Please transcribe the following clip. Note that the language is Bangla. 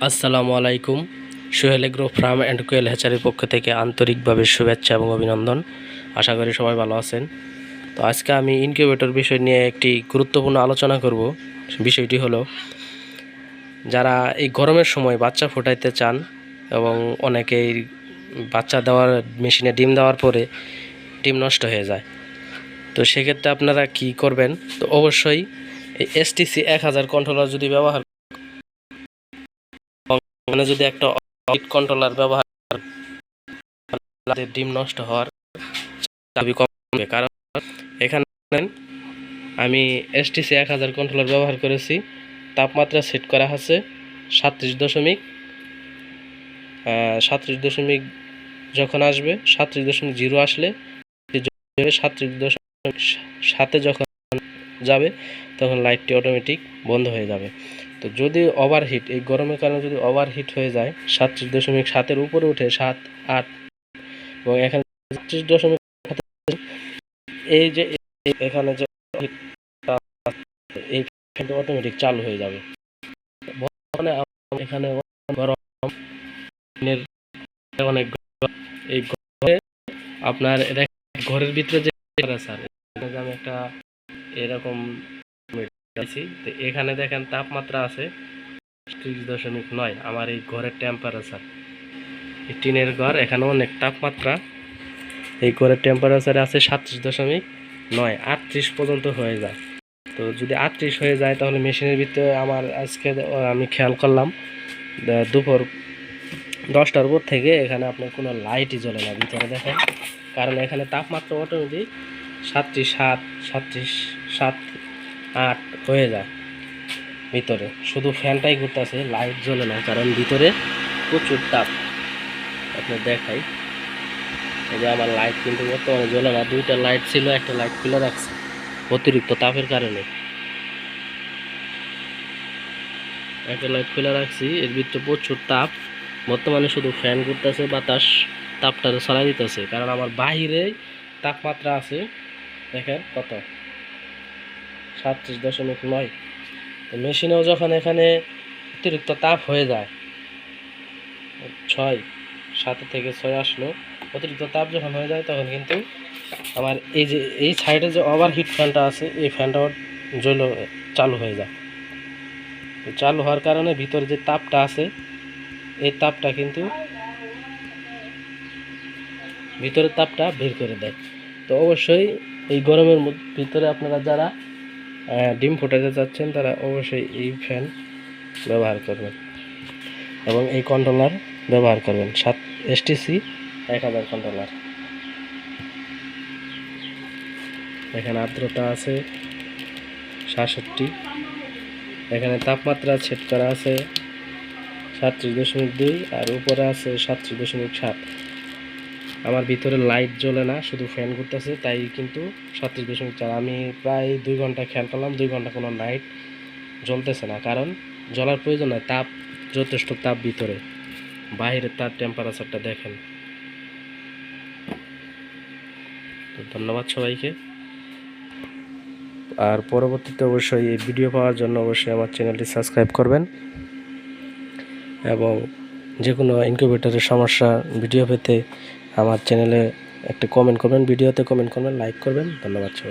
আসসালামু আলাইকুম। সোহেল এগ্রো ফার্ম অ্যান্ড কোয়েল হ্যাচারির পক্ষ থেকে আন্তরিকভাবে শুভেচ্ছা এবং অভিনন্দন। আশা করি সবাই ভালো আছেন। তো আজকে আমি ইনকিউবেটর বিষয় নিয়ে একটি গুরুত্বপূর্ণ আলোচনা করব। বিষয়টি হলো, যারা এই গরমের সময় বাচ্চা ফোটাইতে চান এবং অনেকেই বাচ্চা দেওয়ার মেশিনে ডিম দেওয়ার পরে ডিম নষ্ট হয়ে যায়, তো সেক্ষেত্রে আপনারা কি করবেন? তো অবশ্যই এই STC 1000 কন্ট্রোলার যদি ব্যবহার যদি একটা কন্ট্রোলার ব্যবহার ডিম নষ্ট হওয়ার খুবই কম হবে। কারণ এখানে আমি STC 1000 কন্ট্রোলার ব্যবহার করেছি। তাপমাত্রা সেট করা আছে 37.37 যখন আসবে 37.0 আসলে 37.7 যখন যাবে তখন লাইটটি অটোমেটিক বন্ধ হয়ে যাবে। তো যদি ওভারহিট, এই গরমের কারণে যদি ওভারহিট হয়ে যায় 37.7 উপরে উঠে 7-8 এবং এখানে 37.7 এই যে এখানে যে এই ফ্যানটা অটোমেটিক চালু হয়ে যাবে। বর্তমানে এখানে গরমের অনেক এই ঘরে আপনার ঘরের ভিতরে যে স্যার আমি একটা এরকম তো এখানে দেখেন তাপমাত্রা আছে 30.9। আমার এই ঘরের টেম্পারেচার, এই টিনের ঘর, এখানে অনেক তাপমাত্রা। এই ঘরের টেম্পারেচার আছে 37.9, 38 পর্যন্ত হয়ে যায়। তো যদি 38 হয়ে যায় তাহলে মেশিনের ভিতরে আমার আজকে আমি খেয়াল করলাম দুপুর 10টার পর থেকে এখানে আপনার কোনো লাইটই জ্বলে না ভিতরে, দেখেন। কারণ এখানে তাপমাত্রা অটোমেটিক 37.7, 37.7-8 হয়ে যায় ভিতরে। শুধু ফ্যানটাই ঘুরতেছে, লাইট জ্বলে না, কারণ ভিতরে প্রচুর তাপ। আপনার দেখাই, এই যে আমার লাইট কিন্তু বর্তমানে জ্বলে না। 2টা লাইট ছিল, একটা লাইট খুলে রাখছে অতিরিক্ত তাপের কারণে। একটা লাইট খুলে রাখছি, এর ভিতরে প্রচুর তাপ। বর্তমানে শুধু ফ্যান ঘুরতেছে, বাতাস তাপটা ছড়াই দিতেছে। কারণ আমার বাহিরে তাপমাত্রা আছে দেখেন কত, 37.9। তো মেশিনেও যখন এখানে অতিরিক্ত তাপ হয়ে যায় 7 থেকে 6 আসলো, অতিরিক্ত তাপ যখন হয়ে যায় তখন কিন্তু আমার এই যে এই সাইডে যে ওভারহিট ফ্যানটা আছে, এই ফ্যানটাও চালু হয়ে যায়। তো চালু হওয়ার কারণে ভিতরে যে তাপটা আছে, এই তাপটা কিন্তু ভিতরের তাপটা বের করে দেয়। তো অবশ্যই এই গরমের ভিতরে আপনারা যারা ডিম ফোটাতে চাচ্ছেন তারা অবশ্যই এই ফ্যান ব্যবহার করবেন এবং এই কন্ট্রোলার ব্যবহার করবেন, STC 1000 কন্ট্রোলার। এখানে আর্দ্রতা আছে 67, এখানে তাপমাত্রা সেট করা আছে 37.2 আর উপরে আছে 37.7। আমার ভিতরে লাইট জ্বলে না, শুধু ফ্যান ঘুরতেছে, তাই কিন্তু 37.4। আমি প্রায় 2 ঘন্টা খেয়াল করলাম, 2 ঘন্টা কোনো লাইট জ্বলতেছে না। কারণ জ্বলার প্রয়োজন নয়, তাপ যথেষ্ট তাপ ভিতরে। বাইরের তার টেম্পারেচারটা দেখেন। তো ধন্যবাদ সবাইকে। আর পরবর্তীতে অবশ্যই এই ভিডিও পাওয়ার জন্য অবশ্যই আমার চ্যানেলটি সাবস্ক্রাইব করবেন এবং যে কোনো ইনকিউবেটরের সমস্যা ভিডিও পেতে আমার চ্যানেলে একটা কমেন্ট করবেন, ভিডিওতে কমেন্ট করবেন, লাইক করবেন। ধন্যবাদ সবাই।